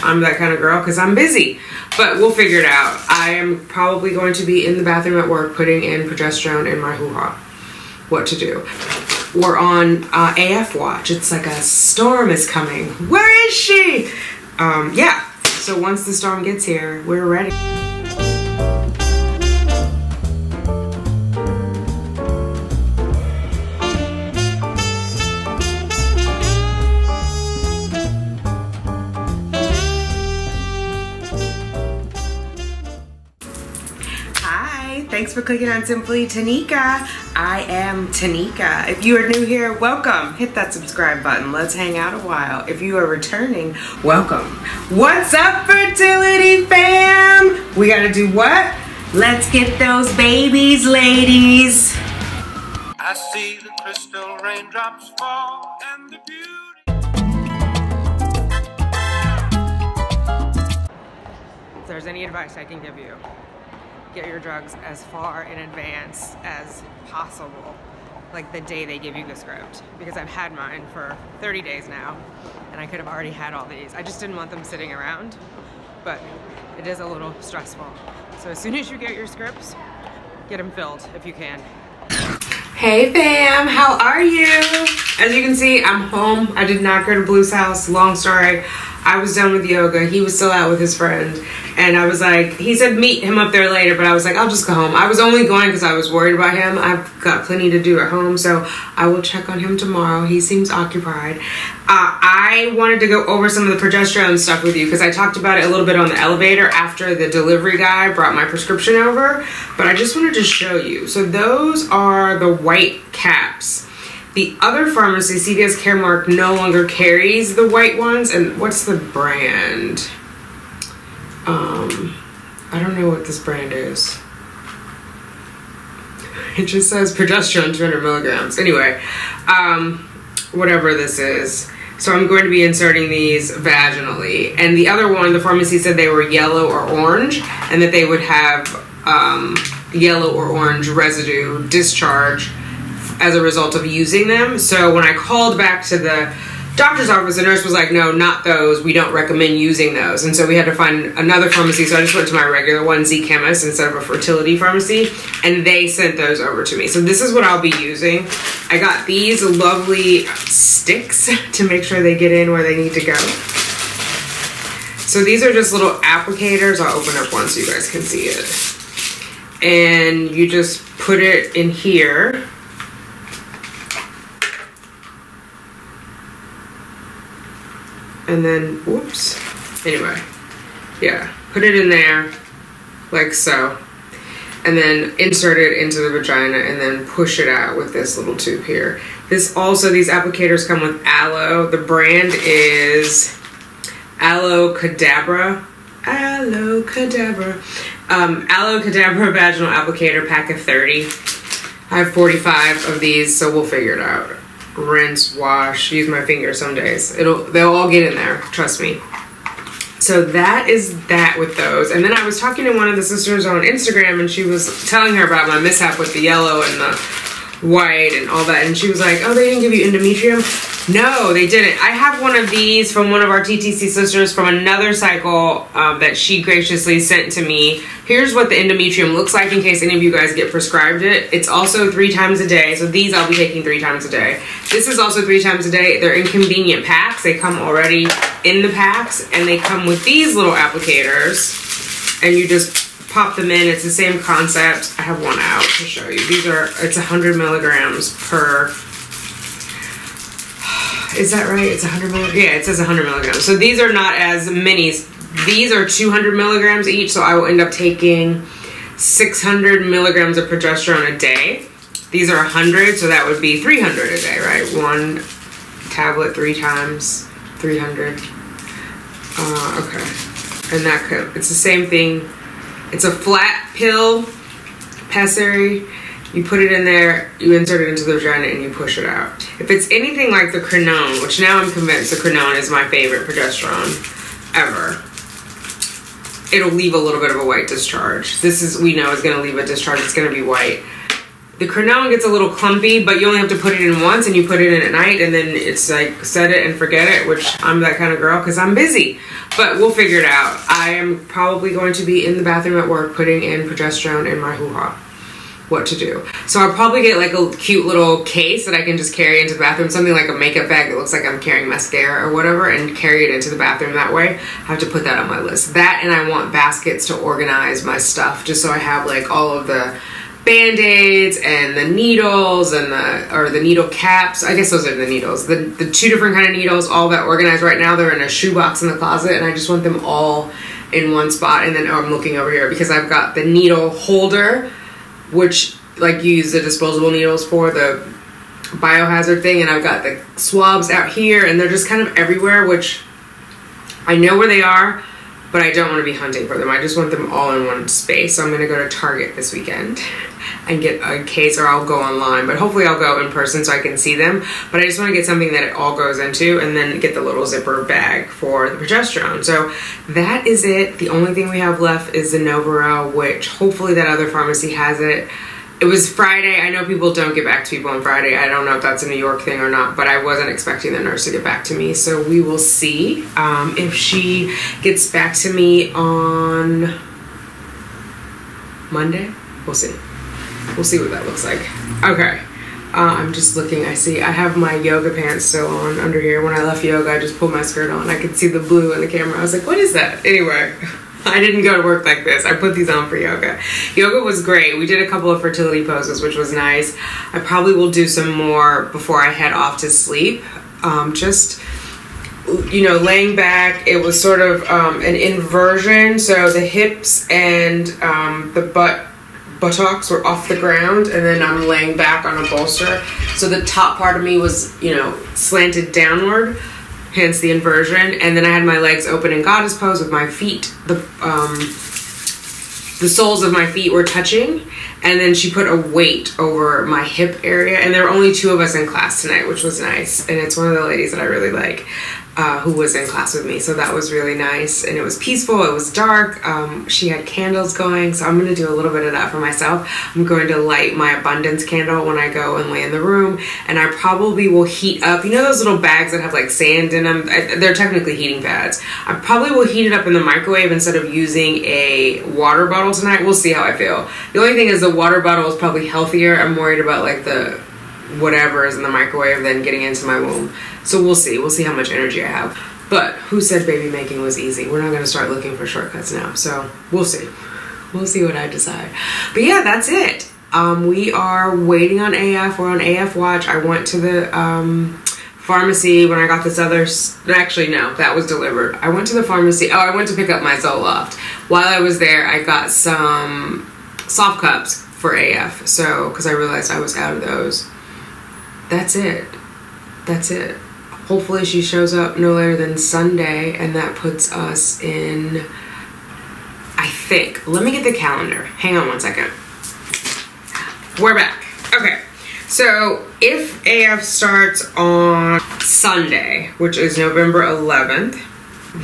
I'm that kind of girl because I'm busy, but we'll figure it out. I am probably going to be in the bathroom at work putting in progesterone in my hoo-ha. What to do? We're on AF watch. It's like a storm is coming. Where is she? Yeah, so once the storm gets here, we're ready. Thanks for clicking on Simply Tanika. I am Tanika. If you are new here, welcome. Hit that subscribe button. Let's hang out a while. If you are returning, welcome. What's up, Fertility fam? We gotta do what? Let's get those babies, ladies. I see the crystal raindrops fall and the beauty. If there's any advice I can give you, get your drugs as far in advance as possible, like the day they give you the script, because I've had mine for 30 days now and I could have already had all these. I just didn't want them sitting around, but it is a little stressful. So as soon as you get your scripts, get them filled if you can. Hey fam, how are you? As you can see, I'm home. I did not go to Blue's house. Long story. I was done with yoga. He was still out with his friend. And I was like, he said meet him up there later, but I was like, I'll just go home. I was only going because I was worried about him. I've got plenty to do at home, so I will check on him tomorrow. He seems occupied. I wanted to go over some of the progesterone stuff with you because I talked about it a little bit on the elevator after the delivery guy brought my prescription over, but I just wanted to show you. So those are the white caps. The other pharmacy, CVS Caremark, no longer carries the white ones. And what's the brand? I don't know what this brand is. It just says progesterone 200 milligrams. Anyway, whatever this is. So I'm going to be inserting these vaginally. And the other one, the pharmacy said they were yellow or orange, and that they would have yellow or orange residue discharge as a result of using them. So when I called back to the doctor's office, the nurse was like, no, not those. We don't recommend using those. And so we had to find another pharmacy. So I just went to my regular one, Z Chemist, instead of a fertility pharmacy. And they sent those over to me. So this is what I'll be using. I got these lovely sticks to make sure they get in where they need to go. So these are just little applicators. I'll open up one so you guys can see it. And you just put it in here. And then, whoops, anyway, yeah, put it in there like so, and then insert it into the vagina and then push it out with this little tube here. This also, these applicators come with aloe. The brand is Aloe Cadabra. Aloe Cadabra. Aloe Cadabra vaginal applicator, pack of 30. I have 45 of these, so we'll figure it out. Rinse, wash, use my finger some days. They'll all get in there, trust me. So that is that with those. And then I was talking to one of the sisters on Instagram, and she was telling her about my mishap with the yellow and the white and all that, and she was like, oh, they didn't give you endometrium? No, they didn't. I have one of these from one of our TTC sisters from another cycle that she graciously sent to me. Here's what the endometrium looks like in case any of you guys get prescribed it. It's also 3 times a day. So these I'll be taking 3 times a day. This is also 3 times a day. They're in convenient packs. They come already in the packs, and they come with these little applicators, and you just pop them in. It's the same concept. I have one out to show you. It's 100 milligrams per. Is that right? It's 100 milligrams? Yeah, it says 100 milligrams. So these are not as many. These are 200 milligrams each, so I will end up taking 600 milligrams of progesterone a day. These are 100, so that would be 300 a day, right? 1 tablet 3 times 300. Okay. And it's the same thing. It's a flat pill, pessary. You put it in there, you insert it into the vagina, and you push it out. If it's anything like the Crenone, which now I'm convinced the Crenone is my favorite progesterone ever, it'll leave a little bit of a white discharge. We know is gonna leave a discharge, it's gonna be white. The Crenone gets a little clumpy, but you only have to put it in once, and you put it in at night, and then it's like set it and forget it, which I'm that kind of girl because I'm busy. But we'll figure it out. I am probably going to be in the bathroom at work putting in progesterone in my hoo-ha. What to do. So I'll probably get like a cute little case that I can just carry into the bathroom, something like a makeup bag that looks like I'm carrying mascara or whatever, and carry it into the bathroom that way. I have to put that on my list. That, and I want baskets to organize my stuff, just so I have like all of the Band-Aids and the needles and the needle caps. I guess those are the needles. The 2 different kind of needles, all that organized right now. They're in a shoebox in the closet, and I just want them all in one spot. And then I'm looking over here because I've got the needle holder, which like you use the disposable needles for, the biohazard thing, and I've got the swabs out here, and they're just kind of everywhere, which I know where they are, but I don't want to be hunting for them. I just want them all in one space. So I'm going to go to Target this weekend and get a case, or I'll go online, but hopefully I'll go in person so I can see them. But I just want to get something that it all goes into, and then get the little zipper bag for the progesterone. So that is it. The only thing we have left is the Novaro, which hopefully that other pharmacy has it. It was Friday. I know people don't get back to people on Friday. I don't know if that's a New York thing or not, but I wasn't expecting the nurse to get back to me. So we will see if she gets back to me on Monday. We'll see. We'll see what that looks like. Okay. I'm just looking. I see I have my yoga pants still on under here. When I left yoga, I just pulled my skirt on. I could see the blue in the camera. I was like, what is that? Anyway. I didn't go to work like this. I put these on for yoga. Yoga was great. We did a couple of fertility poses, which was nice. I probably will do some more before I head off to sleep. Just, you know, laying back. It was sort of an inversion. So the hips and the buttocks were off the ground, and then I'm laying back on a bolster. So the top part of me was, you know, slanted downward. Hence the inversion. And then I had my legs open in goddess pose with my feet. The soles of my feet were touching. And then she put a weight over my hip area. And there were only 2 of us in class tonight, which was nice. And it's one of the ladies that I really like, who was in class with me. So that was really nice. And it was peaceful. It was dark. She had candles going. So I'm going to do a little bit of that for myself. I'm going to light my abundance candle when I go and lay in the room. And I probably will heat up. You know those little bags that have like sand in them? They're technically heating pads. I probably will heat it up in the microwave instead of using a water bottle tonight. We'll see how I feel. The only thing is the water bottle is probably healthier. I'm worried about like the whatever is in the microwave than getting into my womb. So we'll see. We'll see how much energy I have. But who said baby making was easy? We're not going to start looking for shortcuts now. So we'll see. We'll see what I decide. But yeah, that's it. We are waiting on AF. We're on AF watch. I went to the pharmacy when I got this other... Actually, no. That was delivered. I went to the pharmacy. Oh, I went to pick up my Zoloft. While I was there, I got some soft cups for AF. So, because I realized I was out of those. That's it. That's it. Hopefully she shows up no later than Sunday, and that puts us in, I think. Let me get the calendar. Hang on one second. We're back. Okay. So if AF starts on Sunday, which is November 11th,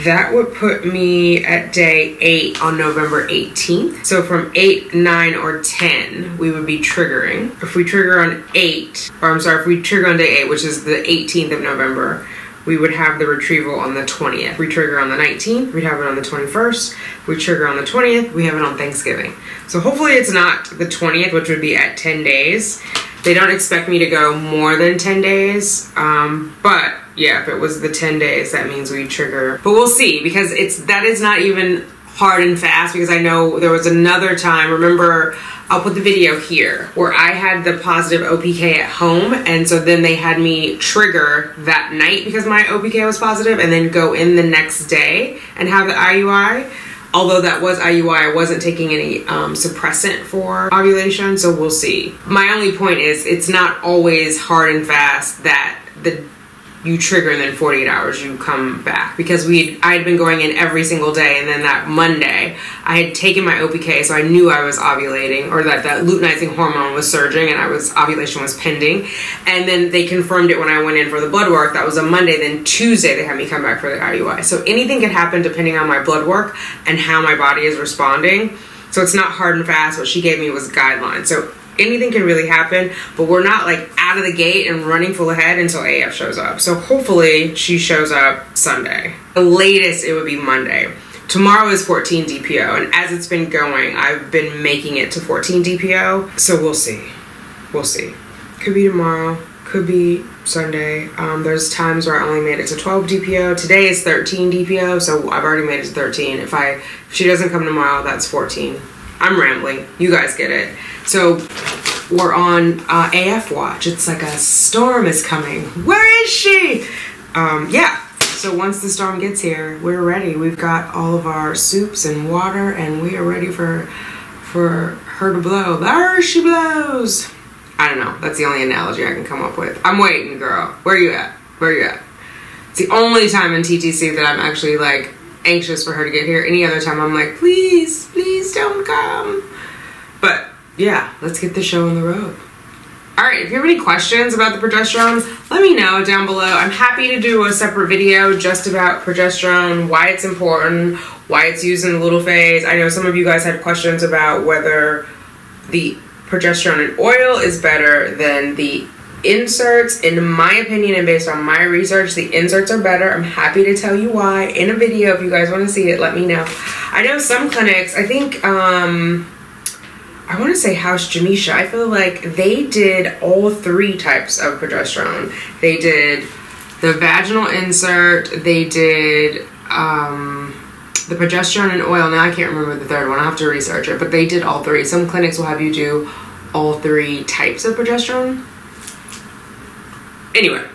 that would put me at day 8 on November 18th. So from 8, 9, or 10, we would be triggering. If we trigger on 8, or I'm sorry, if we trigger on day 8, which is the 18th of November, we would have the retrieval on the 20th. If we trigger on the 19th, we'd have it on the 21st. If we trigger on the 20th, we have it on Thanksgiving. So hopefully it's not the 20th, which would be at 10 days. They don't expect me to go more than 10 days, but yeah, if it was the 10 days, that means we trigger. But we'll see, because that is not even hard and fast, because I know there was another time, remember, I'll put the video here, where I had the positive OPK at home, and so then they had me trigger that night because my OPK was positive, and then go in the next day and have the IUI. Although that was IUI, I wasn't taking any suppressant for ovulation, so we'll see. My only point is, it's not always hard and fast that you trigger and then 48 hours you come back, because I had been going in every single day, and then that Monday I had taken my OPK, so I knew I was ovulating, or that luteinizing hormone was surging and ovulation was pending. And then they confirmed it when I went in for the blood work. That was a Monday. Then Tuesday they had me come back for the IUI. So anything could happen depending on my blood work and how my body is responding. So it's not hard and fast. What she gave me was guidelines. So anything can really happen, but we're not like out of the gate and running full ahead until AF shows up. So hopefully she shows up Sunday. The latest it would be Monday. Tomorrow is 14 DPO, and as it's been going, I've been making it to 14 DPO. So we'll see. We'll see. Could be tomorrow, could be Sunday. There's times where I only made it to 12 DPO. Today is 13 DPO, so I've already made it to 13. If she doesn't come tomorrow, that's 14. I'm rambling. You guys get it. So we're on AF watch. It's like a storm is coming. Where is she? Yeah. So once the storm gets here, we're ready. We've got all of our soups and water, and we are ready for her to blow. There she blows. I don't know. That's the only analogy I can come up with. I'm waiting, girl. Where you at? Where you at? It's the only time in TTC that I'm actually like anxious for her to get here. Any other time I'm like, please, please don't come. But yeah, let's get the show on the road. All right, if you have any questions about the progesterone, let me know down below. I'm happy to do a separate video just about progesterone, why it's important, why it's used in the luteal phase. I know some of you guys had questions about whether the progesterone in oil is better than the inserts. In my opinion and based on my research, the inserts are better. I'm happy to tell you why in a video. If you guys want to see it, let me know. I know some clinics, I think I want to say House Jamisha, I feel like they did all 3 types of progesterone. They did the vaginal insert, they did the progesterone and oil. Now I can't remember the third one. I'll have to research it, but they did all 3. Some clinics will have you do all 3 types of progesterone. Anyway,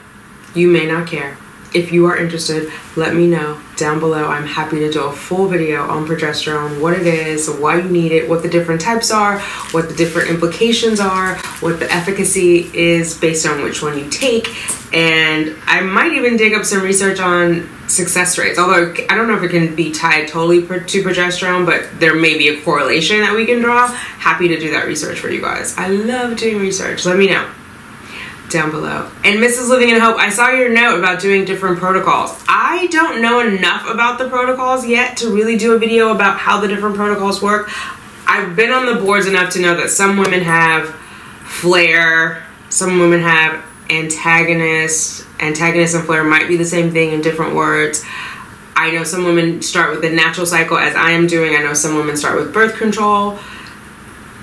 you may not care. If you are interested, let me know down below. I'm happy to do a full video on progesterone, what it is, why you need it, what the different types are, what the different implications are, what the efficacy is based on which one you take. And I might even dig up some research on success rates, although I don't know if it can be tied totally to progesterone, but there may be a correlation that we can draw. Happy to do that research for you guys. I love doing research. Let me know down below. And Mrs. Living in Hope, I saw your note about doing different protocols. I don't know enough about the protocols yet to really do a video about how the different protocols work. I've been on the boards enough to know that some women have flare, some women have antagonist. Antagonist and flare might be the same thing in different words. I know some women start with the natural cycle as I am doing. I know some women start with birth control.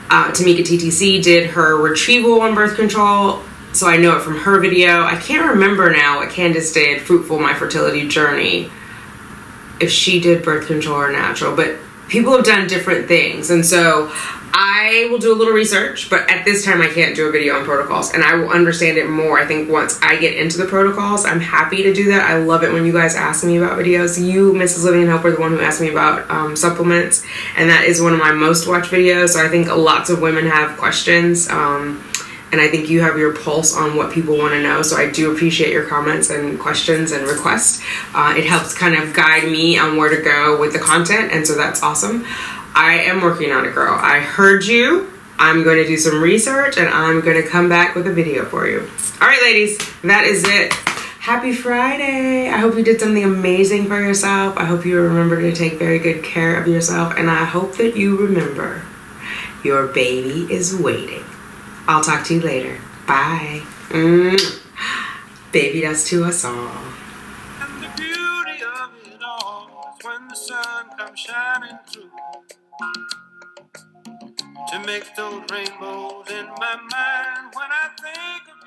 Tanika TTC did her retrieval on birth control. So I know it from her video. I can't remember now what Candace did, Fruitful My Fertility Journey, if she did birth control or natural, but people have done different things. And so I will do a little research, but at this time I can't do a video on protocols, and I will understand it more, I think, once I get into the protocols. I'm happy to do that. I love it when you guys ask me about videos. You, Mrs. Living in Hope, are the one who asked me about supplements, and that is one of my most watched videos. So I think lots of women have questions. And I think you have your pulse on what people want to know. So I do appreciate your comments and questions and requests. It helps kind of guide me on where to go with the content. And so that's awesome. I am working on it, girl. I heard you. I'm going to do some research and I'm going to come back with a video for you. All right, ladies, that is it. Happy Friday. I hope you did something amazing for yourself. I hope you remember to take very good care of yourself. And I hope that you remember your baby is waiting. I'll talk to you later. Bye. Baby dust to us all. And the beauty of it all is when the sun comes shining through to make those rainbows in my mind when I think of